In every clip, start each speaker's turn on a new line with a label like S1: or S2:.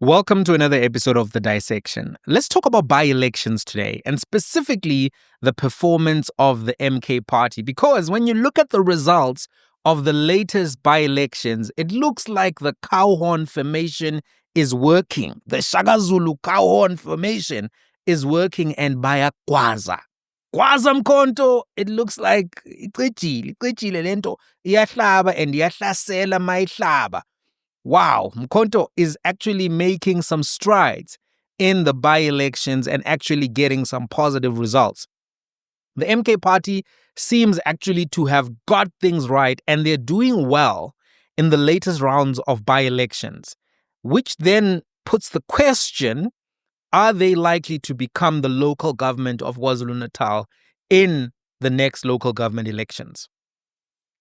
S1: Welcome to another episode of The Dissection. Let's talk about by-elections today, and specifically the performance of the MK party. Because when you look at the results of the latest by-elections, it looks like the cow horn formation is working. The Shaka Zulu cow horn formation is working, and by Kwaza. Kwaza Mkonto, it looks like icejile lento iyahlaba and iyahlasela mayihlaba. Wow, Mkonto is actually making some strides in the by-elections and actually getting some positive results. The MK party seems actually to have got things right, and they're doing well in the latest rounds of by-elections, which then puts the question, are they likely to become the local government of KwaZulu-Natal in the next local government elections?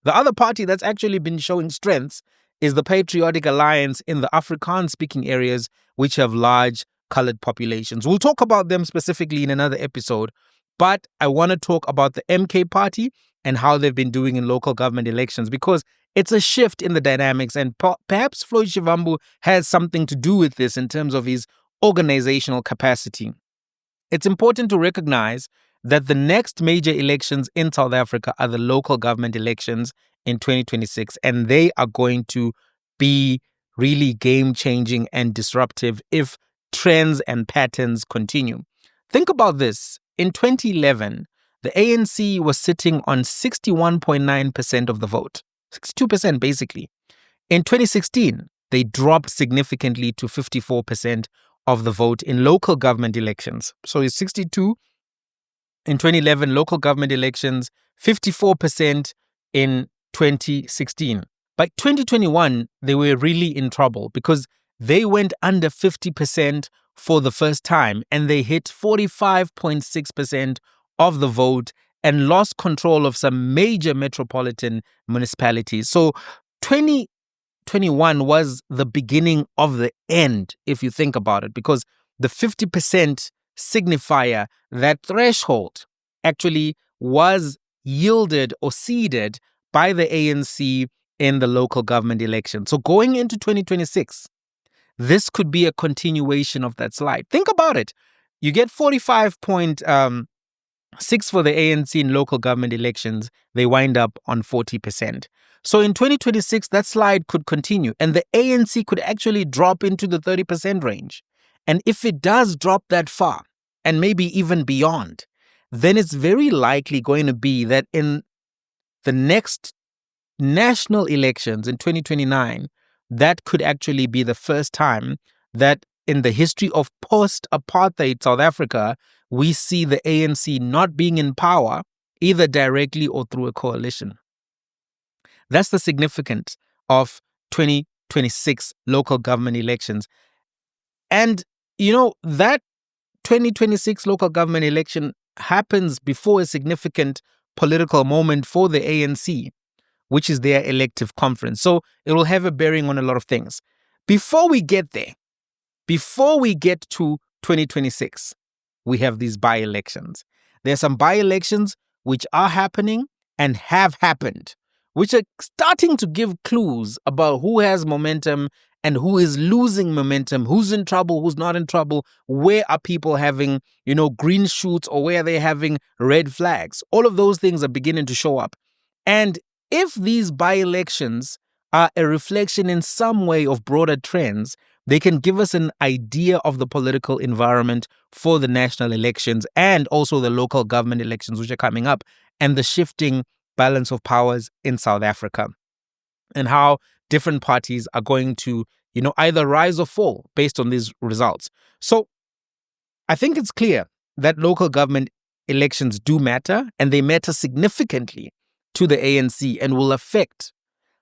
S1: The other party that's actually been showing strengths is the Patriotic Alliance in the Afrikaans-speaking areas, which have large colored populations. We'll talk about them specifically in another episode, but I want to talk about the MK party and how they've been doing in local government elections, because it's a shift in the dynamics, and perhaps Floyd Shivambu has something to do with this in terms of his organizational capacity. It's important to recognize that the next major elections in South Africa are the local government elections in 2026, and they are going to be really game-changing and disruptive if trends and patterns continue. Think about this. In 2011, the ANC was sitting on 61.9% of the vote, 62% basically. In 2016, they dropped significantly to 54% of the vote in local government elections. So it's 62 in 2011 local government elections, 54% in 2016. By 2021, they were really in trouble because they went under 50% for the first time, and they hit 45.6% of the vote and lost control of some major metropolitan municipalities. So 2021 was the beginning of the end, if you think about it, because the 50% signifier, that threshold, actually was yielded or ceded by the ANC in the local government election. So going into 2026, this could be a continuation of that slide. Think about it. You get 45.6 for the ANC in local government elections. They wind up on 40%. So in 2026, that slide could continue, and the ANC could actually drop into the 30% range. And if it does drop that far, and maybe even beyond, then it's very likely going to be that in the next national elections in 2029, that could actually be the first time that in the history of post-apartheid South Africa, we see the ANC not being in power, either directly or through a coalition. That's the significance of 2026 local government elections. And, that 2026 local government election happens before a significant political moment for the ANC, which is their elective conference. So it will have a bearing on a lot of things. Before we get there, before we get to 2026, we have these by-elections. There are some by-elections which are happening and have happened, which are starting to give clues about who has momentum and who is losing momentum, who's in trouble, who's not in trouble, where are people having, green shoots, or where are they having red flags. All of those things are beginning to show up. And if these by-elections are a reflection in some way of broader trends, they can give us an idea of the political environment for the national elections and also the local government elections which are coming up, and the shifting balance of powers in South Africa, and how different parties are going to, either rise or fall based on these results. So I think it's clear that local government elections do matter, and they matter significantly to the ANC and will affect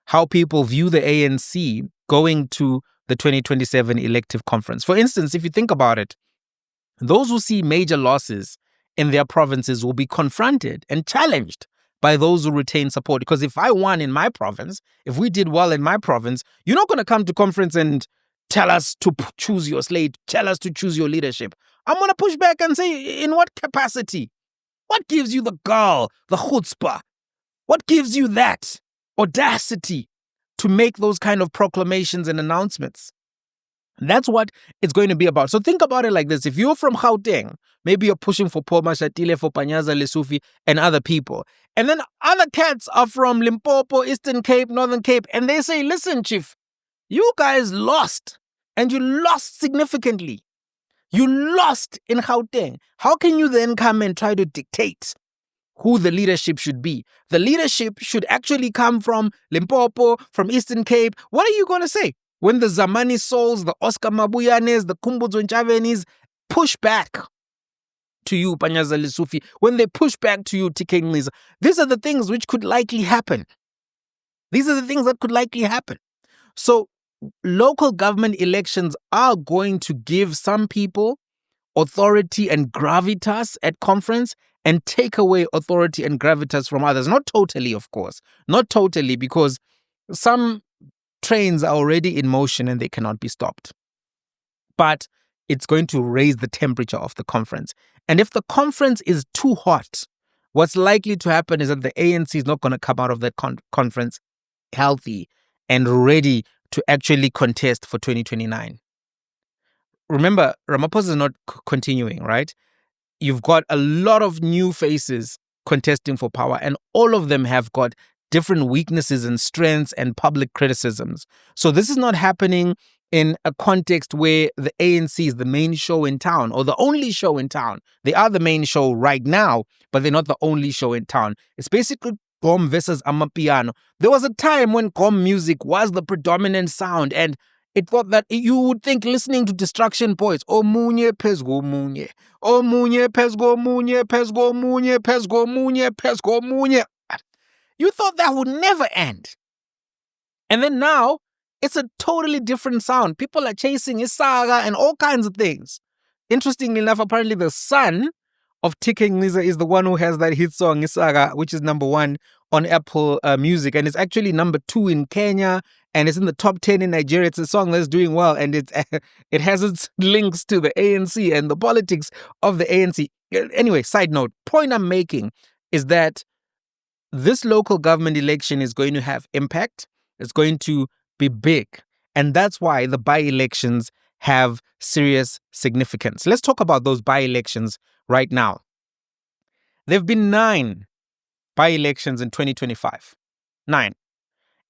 S1: how people view the ANC going to the 2027 elective conference. For instance, if you think about it, those who see major losses in their provinces will be confronted and challenged by those who retain support. Because if I won in my province, if we did well in my province, you're not going to come to conference and tell us to choose your slate, tell us to choose your leadership. I'm going to push back and say, in what capacity? What gives you the gall, the chutzpah? What gives you that audacity to make those kind of proclamations and announcements? That's what it's going to be about. So think about it like this. If you're from Gauteng, maybe you're pushing for Paul Mashatile, for Panyaza Lesufi, and other people. And then other cats are from Limpopo, Eastern Cape, Northern Cape, and they say, listen, Chief, you guys lost, and you lost significantly. You lost in Gauteng. How can you then come and try to dictate who the leadership should be? The leadership should actually come from Limpopo, from Eastern Cape. What are you going to say? When the Zamani Souls, the Oscar Mabuyanes, the Kumbudzo Nchavenis push back to you, Panyaza Lesufi, when they push back to you, TK Ngqiza, these are the things which could likely happen. These are the things that could likely happen. So local government elections are going to give some people authority and gravitas at conference and take away authority and gravitas from others. Not totally, of course. Not totally, because some trains are already in motion and they cannot be stopped. But it's going to raise the temperature of the conference. And if the conference is too hot, what's likely to happen is that the ANC is not going to come out of that conference healthy and ready to actually contest for 2029. Remember, Ramaphosa is not continuing, right? You've got a lot of new faces contesting for power, and all of them have got different weaknesses and strengths and public criticisms. So this is not happening in a context where the ANC is the main show in town or the only show in town. They are the main show right now, but they're not the only show in town. It's basically Gqom versus Amapiano. There was a time when Gqom music was the predominant sound, and it thought that you would think listening to Destruction Boys, Omunye Pesgo Munye, Omunye Pesgo Munye, Pesgo Munye, Pesgo Munye, Pesgo Munye. You thought that would never end. And then now, it's a totally different sound. People are chasing Isaga and all kinds of things. Interestingly enough, apparently the son of TK Ngqiza is the one who has that hit song Isaga, which is #1 on Apple Music. And it's actually #2 in Kenya. And it's in the top 10 in Nigeria. It's a song that's doing well. And it has its links to the ANC and the politics of the ANC. Anyway, side note, point I'm making is that this local government election is going to have impact. It's going to be big. And that's why the by-elections have serious significance. Let's talk about those by-elections right now. There have been 9 by-elections in 2025. 9.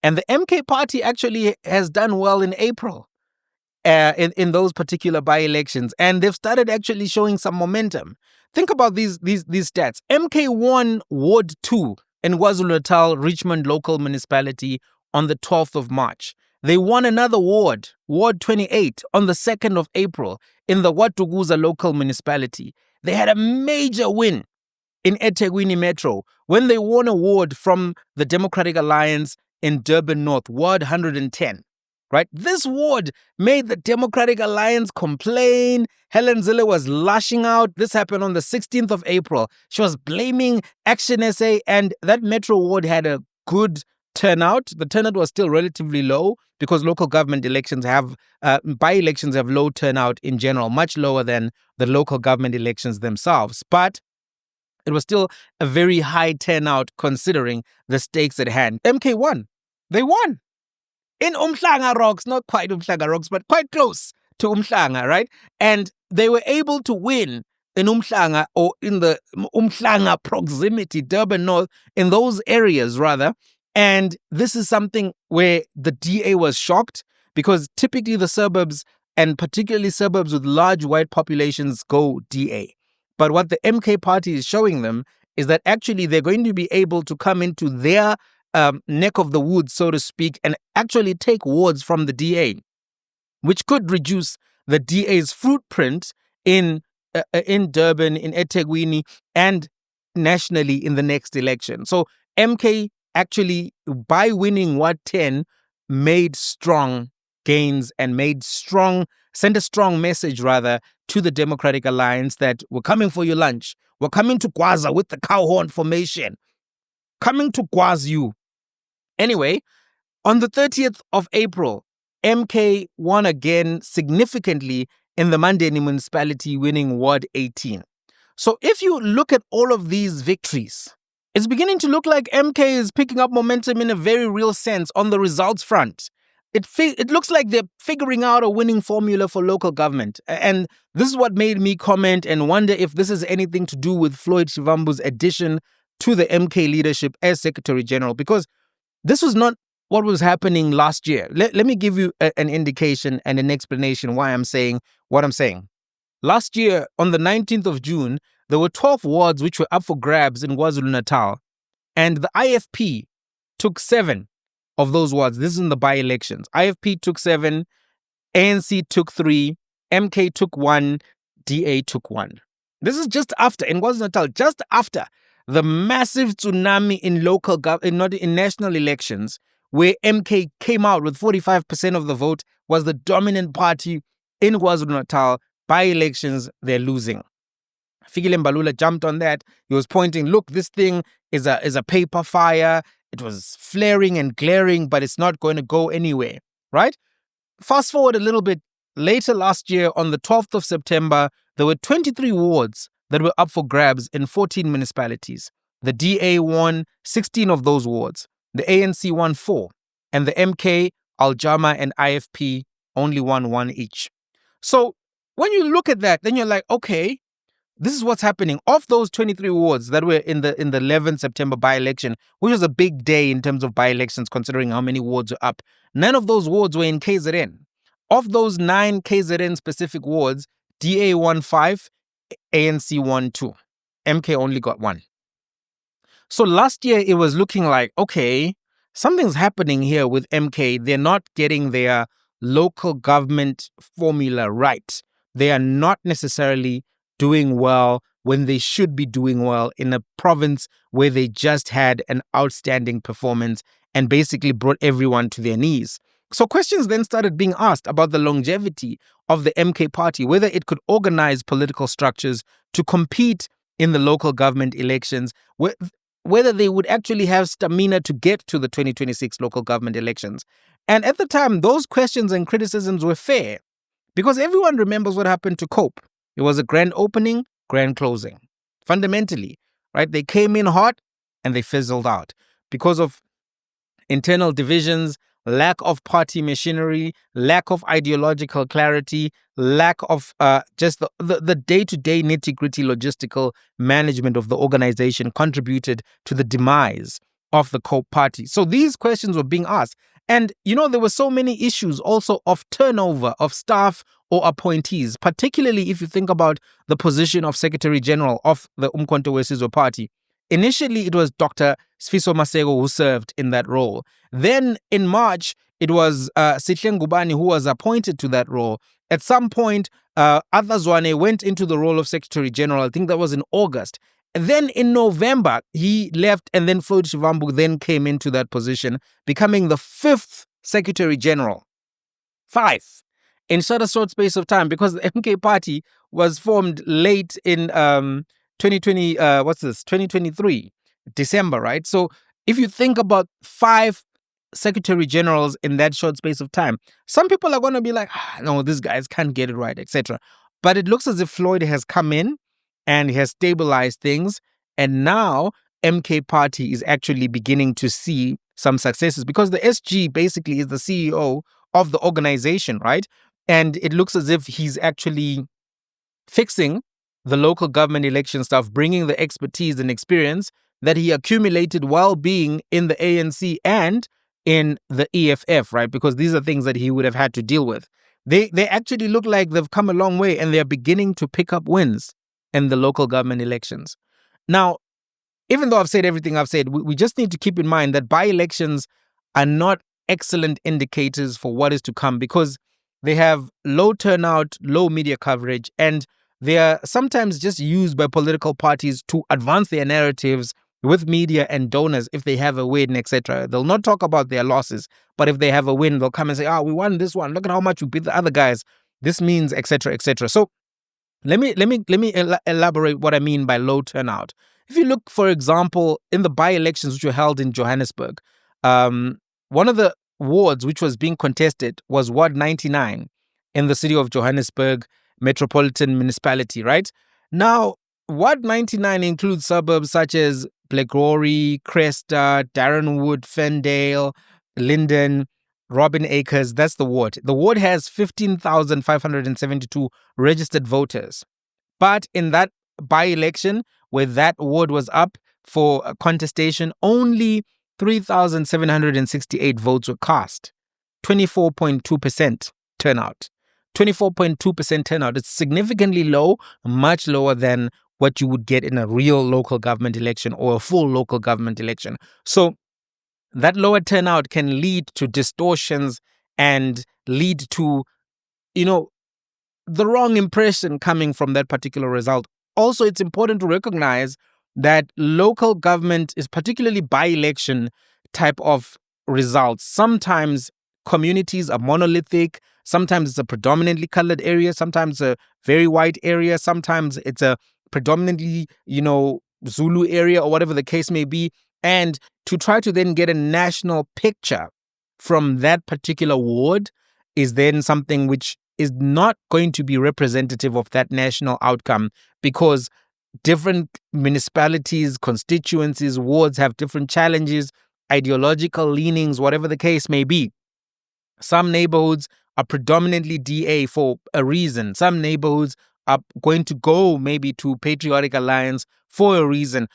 S1: And the MK party actually has done well in April in those particular by-elections. And they've started actually showing some momentum. Think about these stats. MK won Ward 2 in KwaZulu-Natal, Richmond local municipality on the 12th of March. They won another ward, Ward 28, on the 2nd of April in the Watuguza local municipality. They had a major win in eThekwini Metro when they won a ward from the Democratic Alliance in Durban North, Ward 110. Right? This ward made the Democratic Alliance complain. Helen Zille was lashing out. This happened on the 16th of April. She was blaming Action SA, and that Metro ward had a good turnout. The turnout was still relatively low because local government elections have, by-elections have low turnout in general, much lower than the local government elections themselves. But it was still a very high turnout considering the stakes at hand. MK won. They won. In Umhlanga Rocks, not quite Umhlanga Rocks, but quite close to Umhlanga, right? And they were able to win in Umhlanga, or in the Umhlanga proximity, Durban North, in those areas rather. And this is something where the DA was shocked, because typically the suburbs, and particularly suburbs with large white populations, go DA. But what the MK party is showing them is that actually they're going to be able to come into their neck of the woods, so to speak, and actually take wards from the DA, which could reduce the DA's footprint in Durban, in eThekwini, and nationally in the next election. So MK actually, by winning Ward 10, made strong gains and sent a strong message rather to the Democratic Alliance that we're coming for your lunch. We're coming to Gwaza with the cow horn formation. Coming to Gwaza you. Anyway, on the 30th of April, MK won again significantly in the Mandeni municipality, winning Ward 18. So if you look at all of these victories, it's beginning to look like MK is picking up momentum in a very real sense on the results front. it looks like they're figuring out a winning formula for local government. And this is what made me comment and wonder if this has anything to do with Floyd Shivambu's addition to the MK leadership as Secretary General, because this was not what was happening last year. Let me give you an indication and an explanation why I'm saying what I'm saying. Last year, on the 19th of June, there were 12 wards which were up for grabs in KwaZulu-Natal, and the IFP took 7 of those wards. This is in the by-elections. IFP took 7, ANC took 3, MK took 1, DA took 1. This is just after, in KwaZulu-Natal, just after the massive tsunami in local not in national elections, where MK came out with 45% of the vote, was the dominant party in KwaZulu-Natal. By-elections, they're losing. Fikile Mbalula jumped on that. He was pointing, look, this thing is a paper fire. It was flaring and glaring, but it's not going to go anywhere, right? Fast forward a little bit. Later last year, on the 12th of September, there were 23 wards that were up for grabs in 14 municipalities. The DA won 16 of those wards. The ANC won 4. And the MK, Al-Jama, and IFP only won 1 each. So when you look at that, then you're like, okay, this is what's happening. Of those 23 wards that were in the 11th September by-election, which was a big day in terms of by-elections considering how many wards were up, none of those wards were in KZN. Of those 9 KZN-specific wards, DA won 5, ANC won 2. MK only got 1. So last year, it was looking like, okay, something's happening here with MK. They're not getting their local government formula right. They are not necessarily doing well when they should be doing well in a province where they just had an outstanding performance and basically brought everyone to their knees. So questions then started being asked about the longevity of the MK party, whether it could organize political structures to compete in the local government elections, whether they would actually have stamina to get to the 2026 local government elections. And at the time, those questions and criticisms were fair because everyone remembers what happened to COPE. It was a grand opening, grand closing. Fundamentally, right? They came in hot and they fizzled out because of internal divisions, lack of party machinery, lack of ideological clarity, lack of just the day-to-day nitty-gritty logistical management of the organization contributed to the demise of the COPE party. So these questions were being asked. And, there were so many issues also of turnover of staff or appointees, particularly if you think about the position of Secretary General of the Umkhonto weSizwe Party. Initially, it was Dr. Sfiso Masego who served in that role. Then in March, it was Sihle Ngubane who was appointed to that role. At some point, Arthur Zwane went into the role of Secretary General. I think that was in August. And then in November, he left, and then Floyd Shivambu then came into that position, becoming the 5th Secretary General. 5. In such a short space of time, because the MK party was formed late in 2023, December, right? So if you think about 5 secretary generals in that short space of time, some people are going to be like, no, these guys can't get it right, etc. But it looks as if Floyd has come in and he has stabilized things. And now MK party is actually beginning to see some successes because the SG basically is the CEO of the organization, right? And it looks as if he's actually fixing the local government election stuff, bringing the expertise and experience that he accumulated while being in the ANC and in the EFF, right? Because these are things that he would have had to deal with. They actually look like they've come a long way and they're beginning to pick up wins in the local government elections. Now, even though I've said everything I've said, we just need to keep in mind that by-elections are not excellent indicators for what is to come because they have low turnout, low media coverage, and they are sometimes just used by political parties to advance their narratives with media and donors if they have a win, etc. They'll not talk about their losses, but if they have a win, they'll come and say, we won this one. Look at how much we beat the other guys. This means, etc., etc. So let me elaborate what I mean by low turnout. If you look, for example, in the by-elections which were held in Johannesburg, one of the wards which was being contested was Ward 99 in the city of Johannesburg Metropolitan Municipality, right? Now, Ward 99 includes suburbs such as Blackrory, Cresta, Darrenwood, Fendale, Linden, Robin Acres, that's the ward. The ward has 15,572 registered voters. But in that by-election, where that ward was up for a contestation, only 3,768 votes were cast. 24.2% turnout. 24.2% turnout. It's significantly low, much lower than what you would get in a real local government election or a full local government election. So that lower turnout can lead to distortions and lead to, the wrong impression coming from that particular result. Also, it's important to recognize that local government is particularly by-election type of results. Sometimes communities are monolithic. Sometimes it's a predominantly colored area. Sometimes a very white area. Sometimes it's a predominantly, Zulu area or whatever the case may be. And to try to then get a national picture from that particular ward is then something which is not going to be representative of that national outcome, because different municipalities, constituencies, wards have different challenges, ideological leanings, whatever the case may be. Some neighborhoods are predominantly DA for a reason. Some neighborhoods are going to go maybe to Patriotic Alliance for a reason.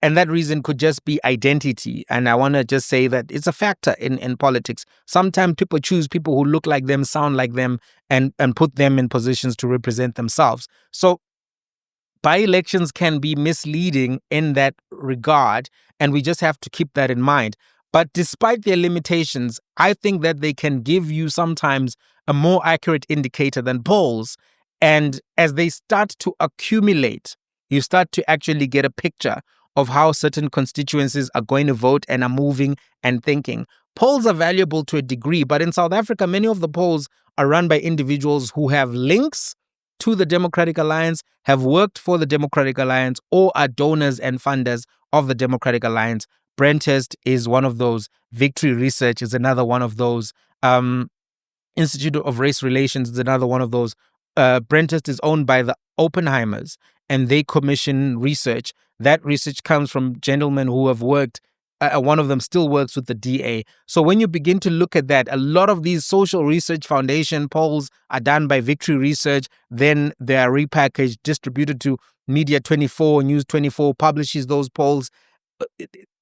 S1: And that reason could just be identity. And I want to just say that it's a factor in politics. Sometimes people choose people who look like them, sound like them, and put them in positions to represent themselves. So by-elections can be misleading in that regard, and we just have to keep that in mind. But despite their limitations, I think that they can give you sometimes a more accurate indicator than polls. And as they start to accumulate, you start to actually get a picture of how certain constituencies are going to vote and are moving and thinking. Polls are valuable to a degree, but in South Africa, many of the polls are run by individuals who have links to the Democratic Alliance, have worked for the Democratic Alliance, or are donors and funders of the Democratic Alliance. Brenthurst is one of those. Victory Research is another one of those. Institute of Race Relations is another one of those. Brenthurst is owned by the Oppenheimers, and they commission research. That research comes from gentlemen who have worked. One of them still works with the DA. So when you begin to look at that, a lot of these social research foundation polls are done by Victory Research. Then they are repackaged, distributed to Media 24, News 24 publishes those polls.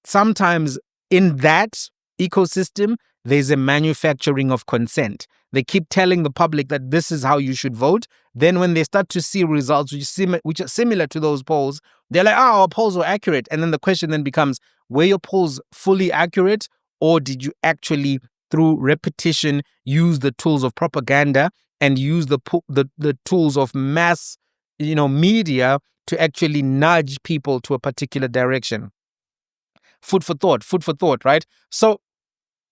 S1: Sometimes in that ecosystem, there's a manufacturing of consent. They keep telling the public that this is how you should vote. Then when they start to see results which are similar to those polls, they're like, our polls were accurate. And then the question then becomes, were your polls fully accurate? Or did you actually, through repetition, use the tools of propaganda and use the tools of mass media to actually nudge people to a particular direction? Food for thought, right? So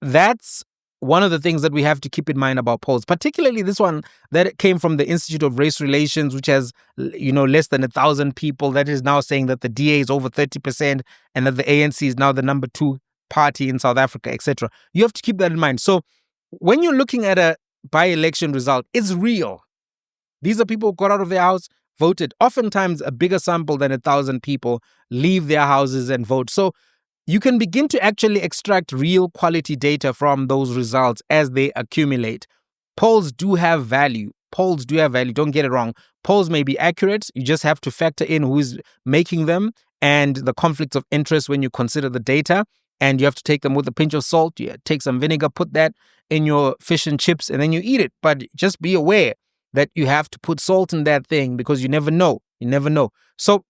S1: that's one of the things that we have to keep in mind about polls, particularly this one that came from the Institute of Race Relations, which has, less than 1,000 people, that is now saying that the DA is over 30% and that the ANC is now the number 2 party in South Africa, etc. You have to keep that in mind. So when you're looking at a by-election result, it's real. These are people who got out of their house, voted. Oftentimes, a bigger sample than 1,000 people leave their houses and vote. So you can begin to actually extract real quality data from those results as they accumulate. Polls do have value. Don't get it wrong. Polls may be accurate. You just have to factor in who is making them and the conflicts of interest when you consider the data. And you have to take them with a pinch of salt. You take some vinegar, put that in your fish and chips, and then you eat it. But just be aware that you have to put salt in that thing, because you never know. So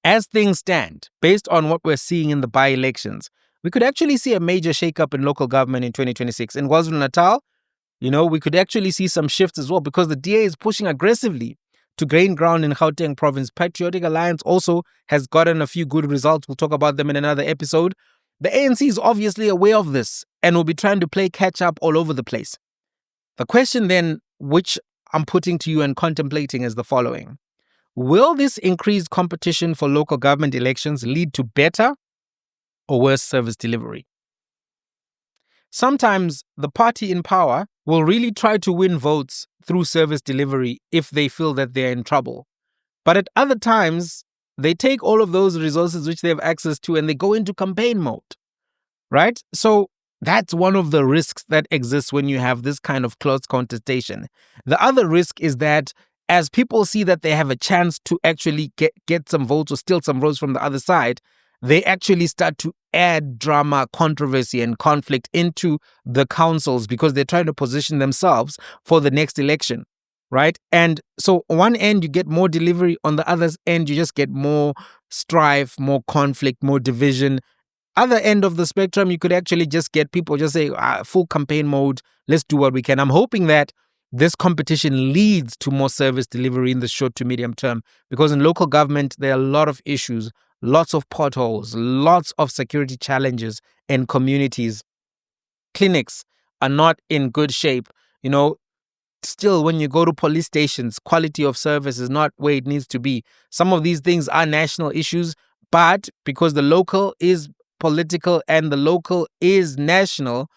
S1: as things stand, based on what we're seeing in the by-elections, we could actually see a major shakeup in local government in 2026. In KwaZulu-Natal, we could actually see some shifts as well, because the DA is pushing aggressively to gain ground in Gauteng province. Patriotic Alliance also has gotten a few good results. We'll talk about them in another episode. The ANC is obviously aware of this and will be trying to play catch up all over the place. The question then, which I'm putting to you and contemplating, is the following. Will this increased competition for local government elections lead to better or worse service delivery? Sometimes the party in power will really try to win votes through service delivery if they feel that they're in trouble. But at other times, they take all of those resources which they have access to and they go into campaign mode, right? So That's one of the risks that exists when you have this kind of close contestation. The other risk is that as people see that they have a chance to actually get some votes or steal some votes from the other side, they actually start to add drama, controversy, and conflict into the councils because they're trying to position themselves for the next election, right? And so on one end, you get more delivery. On the other end, you just get more strife, more conflict, more division. Other end of the spectrum, you could actually just get people just say, full campaign mode, let's do what we can. I'm hoping that this competition leads to more service delivery in the short to medium term, because in local government, there are a lot of issues, lots of potholes, lots of security challenges in communities. Clinics are not in good shape. Still, when you go to police stations, quality of service is not where it needs to be. Some of these things are national issues, but because the local is political and the local is national,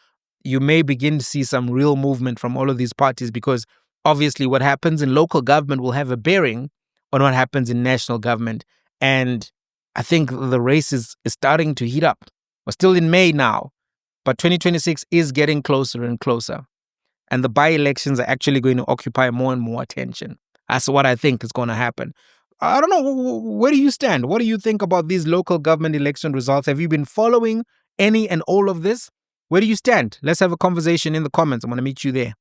S1: you may begin to see some real movement from all of these parties, because obviously what happens in local government will have a bearing on what happens in national government. And I think the race is starting to heat up. We're still in May now, but 2026 is getting closer and closer. And the by-elections are actually going to occupy more and more attention. That's what I think is going to happen. I don't know. Where do you stand? What do you think about these local government election results? Have you been following any and all of this? Where do you stand? Let's have a conversation in the comments. I'm going to meet you there.